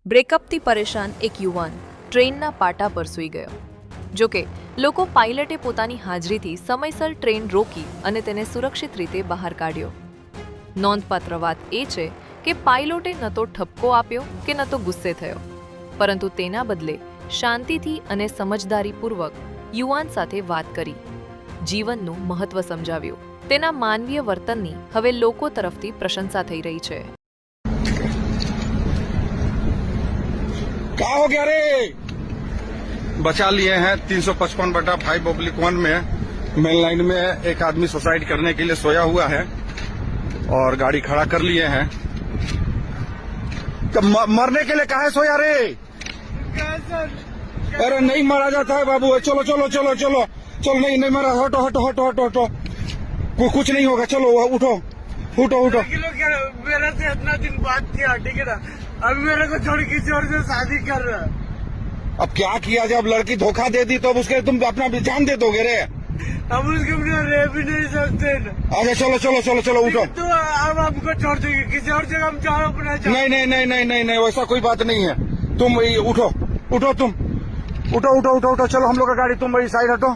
બ્રેકઅપથી પરેશાન એક યુવાન ટ્રેનના પાટા પર સૂઈ ગયો. જોકે લોકો પાયલટે પોતાની હાજરીથી સમયસર ટ્રેન રોકી અને તેને સુરક્ષિત રીતે બહાર કાઢ્યો. નોંધપાત્ર વાત એ છે કે પાયલોટે ન તો ઠપકો આપ્યો કે ન તો ગુસ્સે થયો, પરંતુ તેના બદલે શાંતિથી અને સમજદારીપૂર્વક યુવાન સાથે વાત કરી, જીવનનું મહત્વ સમજાવ્યું. તેના માનવીય વર્તનની હવે લોકો તરફથી પ્રશંસા થઈ રહી છે. क्या हो गया रे? बचा लिए हैं 355/5/1 में मेन लाइन में एक आदमी सुसाइड करने के लिए सोया हुआ है और गाड़ी खड़ा कर लिए हैं. तो मरने के लिए काहे सोया रे? अरे नहीं मरा जाता है बाबू. चलो चलो चलो चलो चलो. नहीं नहीं मरा. हटो हटो हटो हटो हटो. कुछ नहीं होगा. चलो उठो उठो उठो. मेरा से इतना दिन बात किया, ठीक है ना. अब मेरे को छोड़ किसी और से शादी कर रहा है. अब क्या किया? जब लड़की धोखा दे दी तो अब उसके तुम अपना जान दे दोगे रे? हम उसके बिना रह भी नहीं सकते ना. अच्छा चलो चलो चलो चलो उठो. तो अब हमको छोड़ देंगे, किसी और जगह हम जाओ अपना जाओ. नहीं नहीं नहीं नहीं नहीं नहीं वैसा कोई बात नहीं है. तुम उठो उठो. तुम उठो उठो उठो उठो. चलो हम लोग का गाड़ी, तुम वही साइड हटो.